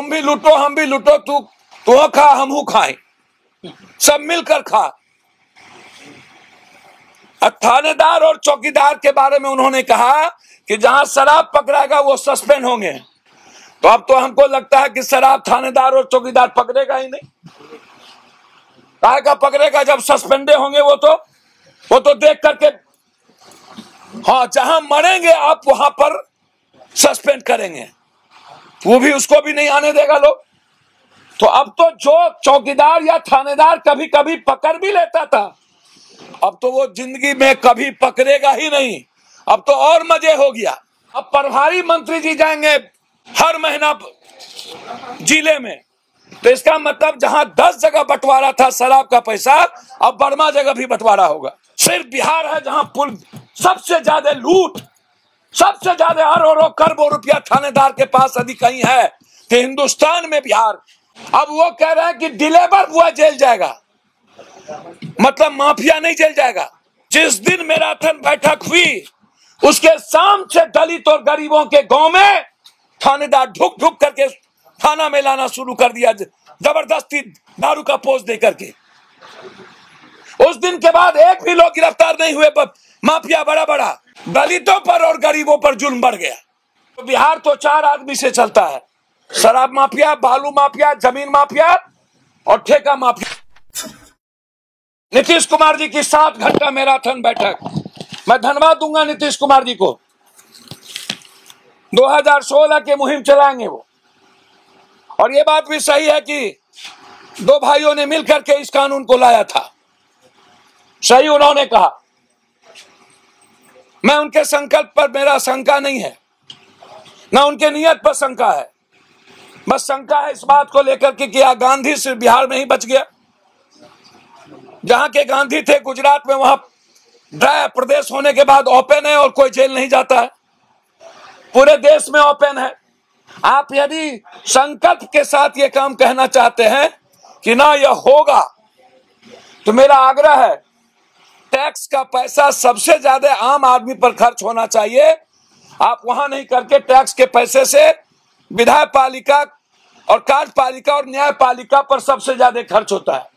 तुम भी लूटो हम भी लूटो, तू खा हम खाएं, सब मिलकर खा। थानेदार और चौकीदार के बारे में उन्होंने कहा कि जहां शराब पकड़ाएगा वो सस्पेंड होंगे। तो अब तो हमको लगता है कि शराब थानेदार और चौकीदार पकड़ेगा ही नहीं। काहे का पकड़ेगा जब सस्पेंडे होंगे वो तो देख करके, हाँ जहां मरेंगे आप वहां पर सस्पेंड करेंगे, वो भी उसको भी नहीं आने देगा लोग। तो अब तो जो चौकीदार या थानेदार कभी कभी पकड़ भी लेता था, अब तो वो जिंदगी में कभी पकड़ेगा ही नहीं। अब तो और मजे हो गया। अब प्रभारी मंत्री जी जाएंगे हर महीना जिले में, तो इसका मतलब जहां 10 जगह बंटवारा था शराब का पैसा, अब बर्मा जगह भी बंटवारा होगा। सिर्फ बिहार है जहां पुल सबसे ज्यादा लूट, सबसे ज्यादा अरबों खरबों रुपया थानेदार के पास यदि कहीं है कि हिंदुस्तान में बिहार। अब वो कह रहे हैं कि डिलीवर हुआ जेल जाएगा, मतलब माफिया नहीं जेल जाएगा। जिस दिन मैराथन बैठक हुई उसके शाम से दलित और गरीबों के गांव में थानेदार ढुक ढुक करके थाना में लाना शुरू कर दिया, जबरदस्ती दारू का पोस दे करके। उस दिन के बाद एक भी लोग गिरफ्तार नहीं हुए, माफिया बड़ा बड़ा दलितों पर और गरीबों पर जुल्म बढ़ गया। तो बिहार तो 4 आदमी से चलता है, शराब माफिया, बालू माफिया, जमीन माफिया और ठेका माफिया। नीतीश कुमार जी की 7 घंटा मैराथन बैठक, मैं धन्यवाद दूंगा नीतीश कुमार जी को। 2016 की मुहिम चलाएंगे वो, और ये बात भी सही है कि 2 भाइयों ने मिलकर के इस कानून को लाया था, सही उन्होंने कहा। मैं उनके संकल्प पर मेरा शंका नहीं है, ना उनके नियत पर शंका है, बस शंका है इस बात को लेकर के कि गांधी सिर्फ बिहार में ही बच गया। जहां के गांधी थे गुजरात में, वहां ड्राई प्रदेश होने के बाद ओपन है और कोई जेल नहीं जाता है, पूरे देश में ओपन है। आप यदि संकल्प के साथ ये काम कहना चाहते हैं कि ना यह होगा, तो मेरा आग्रह है टैक्स का पैसा सबसे ज्यादा आम आदमी पर खर्च होना चाहिए। आप वहां नहीं करके टैक्स के पैसे से विधायक पालिका और कार्यपालिका और न्यायपालिका पर सबसे ज्यादा खर्च होता है।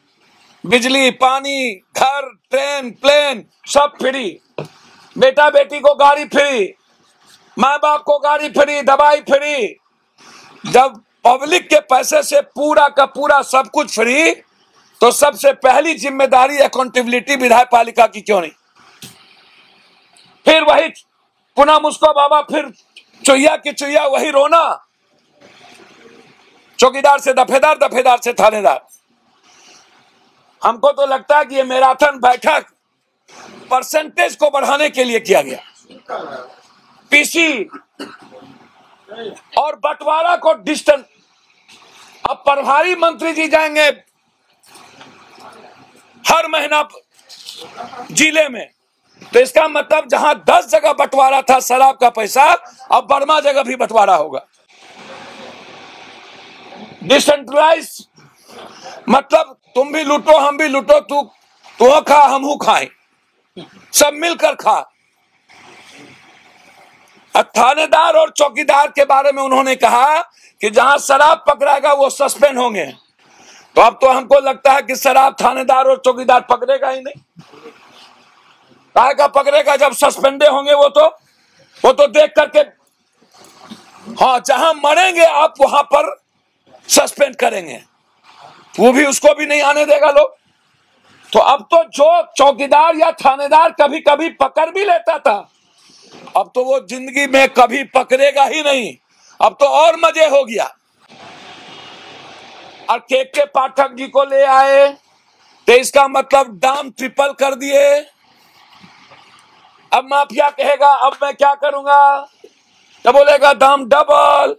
बिजली, पानी, घर, ट्रेन, प्लेन सब फ्री, बेटा बेटी को गाड़ी फ्री, माँ बाप को गाड़ी फ्री, दवाई फ्री। जब पब्लिक के पैसे से पूरा का पूरा सब कुछ फ्री, तो सबसे पहली जिम्मेदारी अकाउंटेबिलिटी विधायक पालिका की क्यों नहीं? फिर वही पुनः मुझको बाबा, फिर चुहिया की चुहिया वही रोना, चौकीदार से दफेदार, दफेदार से थानेदार। हमको तो लगता है कि ये मैराथन बैठक परसेंटेज को बढ़ाने के लिए किया गया, पीसी और बंटवारा को डिस्टेंस। अब प्रभारी मंत्री जी जाएंगे हर महीना जिले में, तो इसका मतलब जहां 10 जगह बंटवारा था शराब का पैसा, अब बर्मा जगह भी बंटवारा होगा। डिसेंट्रलाइज मतलब तुम भी लूटो हम भी लूटो, तू खा हम खाएं, सब मिलकर खा। थानेदार और चौकीदार के बारे में उन्होंने कहा कि जहां शराब पकड़ाएगा वो सस्पेंड होंगे। तो अब तो हमको लगता है कि शराब थानेदार और चौकीदार पकड़ेगा ही नहीं। काहे का पकड़ेगा जब सस्पेंडे होंगे वो तो देख करके, हाँ जहां मरेंगे आप वहां पर सस्पेंड करेंगे, वो भी उसको भी नहीं आने देगा लोग। तो अब तो जो चौकीदार या थानेदार कभी कभी पकड़ भी लेता था, अब तो वो जिंदगी में कभी पकड़ेगा ही नहीं। अब तो और मजे हो गया। और के पाठक जी को ले आए, तो इसका मतलब दाम ट्रिपल कर दिए। अब माफिया कहेगा अब मैं क्या करूंगा, तो बोलेगा दाम डबल।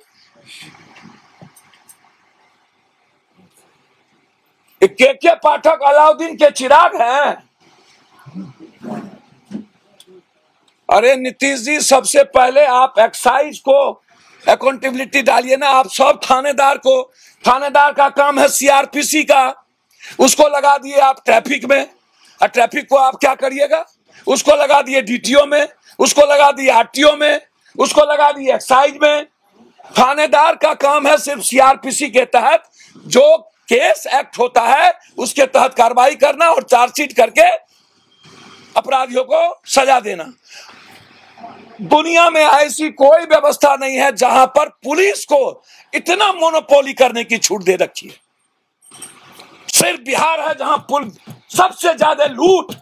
के पाठक अलाउद्दीन के चिराग हैं। अरे नीतीश जी, सबसे पहले आप एक्साइज को अकाउंटेबिलिटी डालिए ना। आप सब थानेदार का काम है सीआरपीसी का, उसको लगा दिए आप ट्रैफिक में। और ट्रैफिक को आप क्या करिएगा, उसको लगा दिए डीटीओ में, उसको लगा दिए आरटीओ में, उसको लगा दिए एक्साइज में। थानेदार का काम है सिर्फ सीआरपीसी के तहत जो केस एक्ट होता है उसके तहत कार्रवाई करना और चार्जशीट करके अपराधियों को सजा देना। दुनिया में ऐसी कोई व्यवस्था नहीं है जहां पर पुलिस को इतना मोनोपोली करने की छूट दे रखी है। सिर्फ बिहार है जहां सबसे ज्यादा लूट,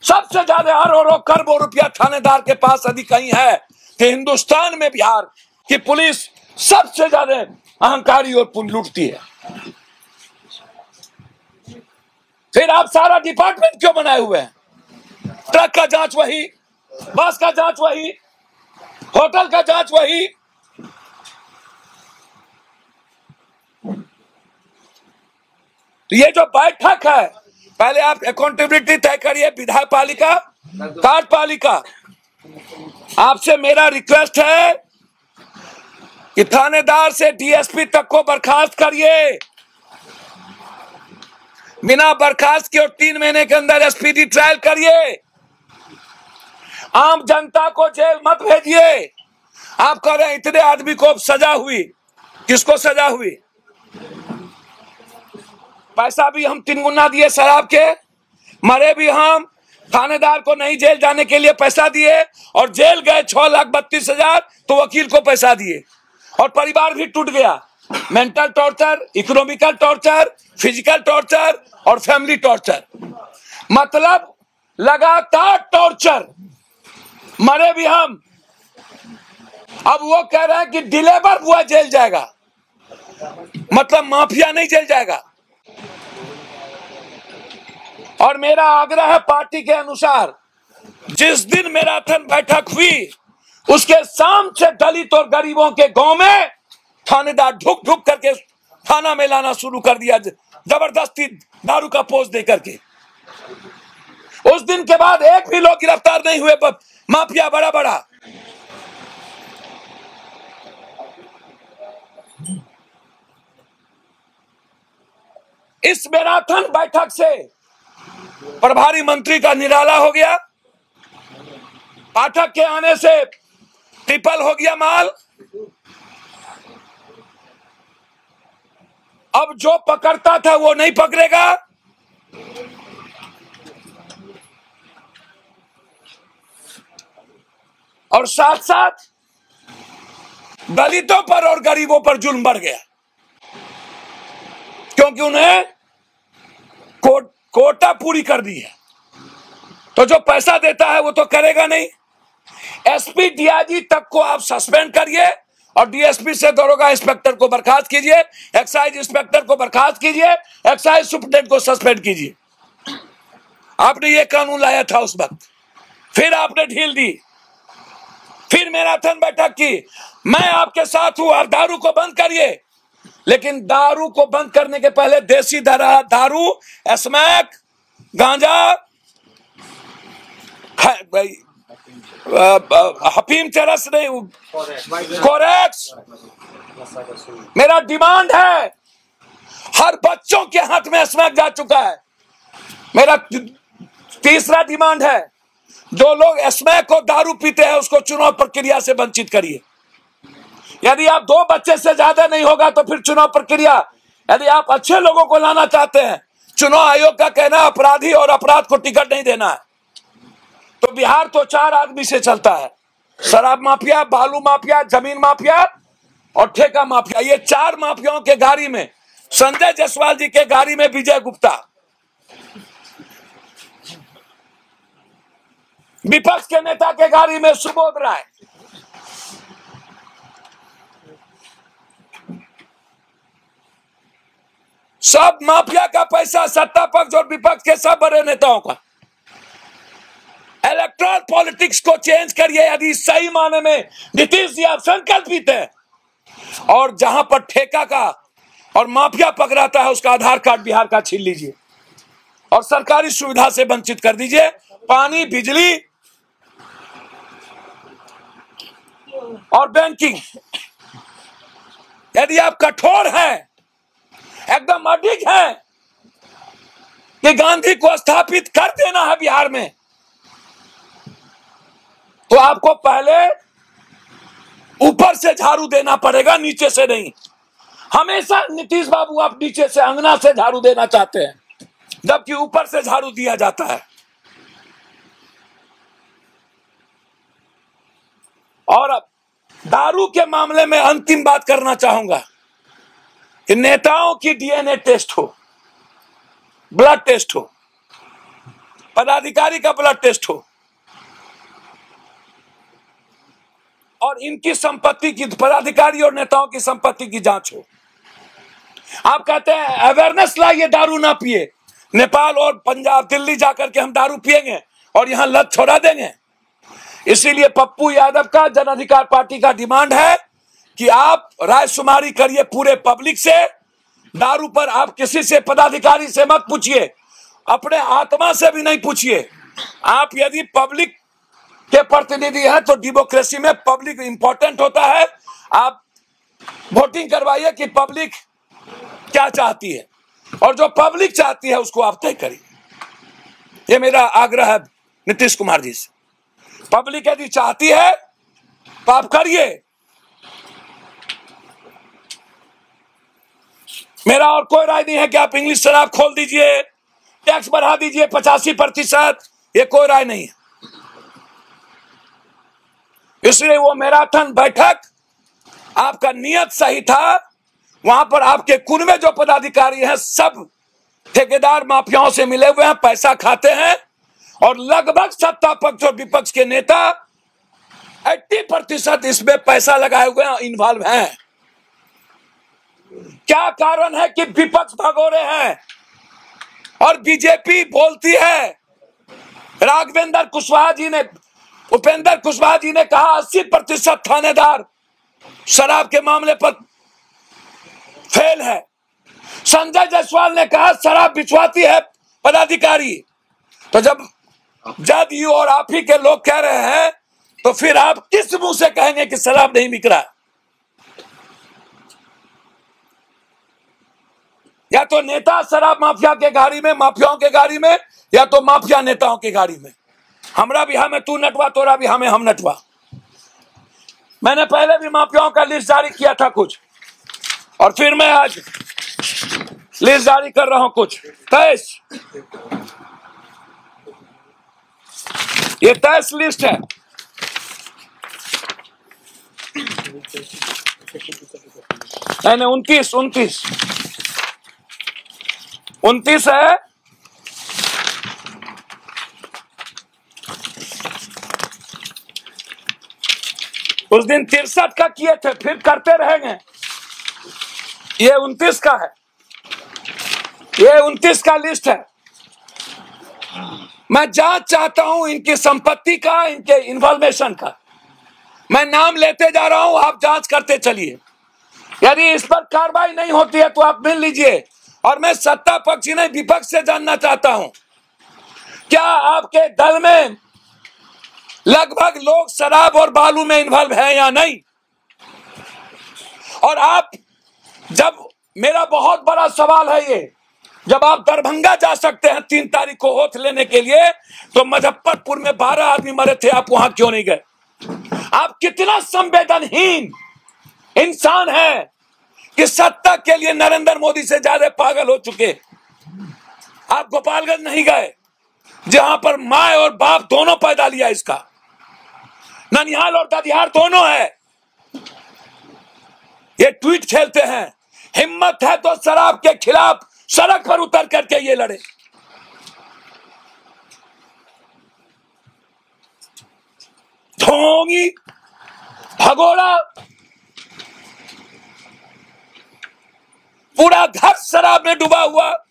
सबसे ज्यादा अरबों खरबों रुपया थानेदार के पास यदि कहीं है कि हिंदुस्तान में बिहार की पुलिस सबसे ज्यादा अहंकारी और लूटती है। फिर आप सारा डिपार्टमेंट क्यों बनाए हुए हैं? ट्रक का जांच वही, बस का जांच वही, होटल का जांच वही। ये जो बैठक है, पहले आप अकाउंटेबिलिटी तय करिए, विधायक पालिका, कार्यपालिका। आपसे मेरा रिक्वेस्ट है कि थानेदार से डीएसपी तक को बर्खास्त करिए, बिना बर्खास्त के, और 3 महीने के अंदर एसपीडी ट्रायल करिए। आम जनता को जेल मत भेजिए। आप कह रहे हैं इतने आदमी को सजा हुई, किसको सजा हुई? पैसा भी हम 3 गुना दिए शराब के, मरे भी हम, थानेदार को नहीं जेल जाने के लिए पैसा दिए और जेल गए 6,32,000, तो वकील को पैसा दिए और परिवार भी टूट गया। Mental torture, economical torture, physical torture और फैमिली टॉर्चर, मतलब लगातार टॉर्चर, मरे भी हम। अब वो कह रहे हैं कि डिलीवर हुआ जेल जाएगा, मतलब माफिया नहीं जेल जाएगा। और मेरा आग्रह है पार्टी के अनुसार, जिस दिन मैराथन बैठक हुई उसके शाम से दलित और गरीबों के गांव में थानेदार ढुक ढुक करके थाना में लाना शुरू कर दिया, जबरदस्ती दारू का पोस्ट दे करके। उस दिन के बाद एक भी लोग गिरफ्तार नहीं हुए, माफिया बड़ा बड़ा। इस मैराथन बैठक से प्रभारी मंत्री का निराला हो गया, पाठक के आने से ट्रिपल हो गया माल। अब जो पकड़ता था वो नहीं पकड़ेगा। और साथ साथ दलितों पर और गरीबों पर जुल्म बढ़ गया, क्योंकि उन्हें कोटा पूरी कर दी है। तो जो पैसा देता है वो तो करेगा नहीं। एसपी डीआईजी तक को आप सस्पेंड करिए और डीएसपी से दरोगा इंस्पेक्टर को बर्खास्त कीजिए, एक्साइज इंस्पेक्टर को बर्खास्त कीजिए, एक्साइज सुपरडेंट को सस्पेंड कीजिए। आपने ये कानून लाया था उस वक्त, फिर आपने ढील दी, फिर मैराथन बैठक की। मैं आपके साथ हूं, आप दारू को बंद करिए, लेकिन दारू को बंद करने के पहले देसी दारू, स्मैक, गांजा, हफीम चरस नहीं, कोरेक्स। मेरा डिमांड है, हर बच्चों के हाथ में स्मैक जा चुका है। मेरा तीसरा डिमांड है, जो लोग स्मैक को दारू पीते हैं उसको चुनाव प्रक्रिया से वंचित करिए। यदि आप 2 बच्चे से ज्यादा नहीं होगा तो फिर चुनाव प्रक्रिया, यदि आप अच्छे लोगों को लाना चाहते हैं, चुनाव आयोग का कहना है अपराधी और अपराध को टिकट नहीं देना है। तो बिहार तो 4 आदमी से चलता है, शराब माफिया, बालू माफिया, जमीन माफिया और ठेका माफिया। ये 4 माफियाओं के गाड़ी में संजय जायसवाल जी के गाड़ी में विजय गुप्ता, विपक्ष के नेता के गाड़ी में सुबोध राय, सब माफिया का पैसा सत्ता पक्ष और विपक्ष के सब बड़े नेताओं का। इलेक्ट्रल पॉलिटिक्स को चेंज करिए यदि सही माने में नीतीश जी आप संकल्पित हैं। और जहां पर ठेका का और माफिया पकड़ाता है उसका आधार कार्ड बिहार का छीन लीजिए और सरकारी सुविधा से वंचित कर दीजिए। पानी, बिजली और बैंकिंग। यदि आप कठोर हैं, एकदम अडिग है कि गांधी को स्थापित कर देना है बिहार में, तो आपको पहले ऊपर से झाड़ू देना पड़ेगा, नीचे से नहीं। हमेशा नीतीश बाबू आप नीचे से, अंगना से झाड़ू देना चाहते हैं, जबकि ऊपर से झाड़ू दिया जाता है। और अब दारू के मामले में अंतिम बात करना चाहूंगा कि नेताओं की डीएनए टेस्ट हो, ब्लड टेस्ट हो, पदाधिकारी का ब्लड टेस्ट हो, और इनकी संपत्ति की, पदाधिकारी और नेताओं की संपत्ति की जांच हो। आप कहते हैं अवेयरनेस लाइए, दारू ना पिए। नेपाल और पंजाब, दिल्ली जाकर के हम दारू पिएंगे और यहां लत छोड़ा देंगे। इसीलिए पप्पू यादव का, जन अधिकार पार्टी का डिमांड है कि आप रायशुमारी करिए पूरे पब्लिक से। दारू पर आप किसी से, पदाधिकारी से मत पूछिए, अपने आत्मा से भी नहीं पूछिए। आप यदि पब्लिक के प्रतिनिधि हैं तो डेमोक्रेसी में पब्लिक इंपॉर्टेंट होता है। आप वोटिंग करवाइए कि पब्लिक क्या चाहती है, और जो पब्लिक चाहती है उसको आप तय करिए। ये मेरा आग्रह है नीतीश कुमार जी से। पब्लिक यदि चाहती है तो आप करिए। मेरा और कोई राय नहीं है कि आप इंग्लिश शराब खोल दीजिए, टैक्स बढ़ा दीजिए 85%, ये कोई राय नहीं है। इसलिए वो मैराथन बैठक, आपका नियत सही था। वहां पर आपके कुन में जो पदाधिकारी हैं सब ठेकेदार माफियाओं से मिले हुए हैं, पैसा खाते हैं, और लगभग सत्ता पक्ष और विपक्ष के नेता 80% इसमें पैसा लगाए हुए हैं, इन्वॉल्व हैं। क्या कारण है कि विपक्ष भगोरे हैं और बीजेपी बोलती है? राघवेंद्र कुशवाहा जी ने, उपेंद्र कुशवाहा जी ने कहा 80% थानेदार शराब के मामले पर फेल है। संजय जायसवाल ने कहा शराब बिचवाती है पदाधिकारी। तो जब जदयू और आप ही के लोग कह रहे हैं तो फिर आप किस मुंह से कहेंगे कि शराब नहीं बिक रहा? या तो नेता शराब माफिया के गाड़ी में, माफियाओं के गाड़ी में, या तो माफिया नेताओं की गाड़ी में। हमरा भी हमें तू नटवा, तोरा भी हमें हम नटवा। मैंने पहले भी माफियाओं का लिस्ट जारी किया था कुछ, और फिर मैं आज लिस्ट जारी कर रहा हूं कुछ 23। ये 23 लिस्ट है। नहीं, 29 है। उस दिन 63 का किए थे, फिर करते रहेंगे। ये 29 का है, ये 29 का लिस्ट है। मैं जांच चाहता हूं इनकी संपत्ति का, इनके इन्फॉर्मेशन का। मैं नाम लेते जा रहा हूं, आप जांच करते चलिए। यदि इस पर कार्रवाई नहीं होती है तो आप मिल लीजिए। और मैं सत्ता पक्ष ही नहीं, विपक्ष से जानना चाहता हूं, क्या आपके दल में लगभग लोग शराब और बालू में इन्वॉल्व हैं या नहीं? और आप, जब, मेरा बहुत बड़ा सवाल है ये, जब आप दरभंगा जा सकते हैं 3 तारीख को ओथ लेने के लिए, तो मुजफ्फरपुर में 12 आदमी मरे थे, आप वहां क्यों नहीं गए? आप कितना संवेदनहीन इंसान है कि सत्ता के लिए नरेंद्र मोदी से ज्यादा पागल हो चुके। आप गोपालगंज नहीं गए, जहां पर माँ और बाप दोनों पैदा लिया इसका। ननिहाल और ददिहार दोनों है। ये ट्वीट खेलते हैं, हिम्मत है तो शराब के खिलाफ सड़क पर उतर करके ये लड़े। ढोंगी, भगोड़ा, पूरा घर शराब में डूबा हुआ।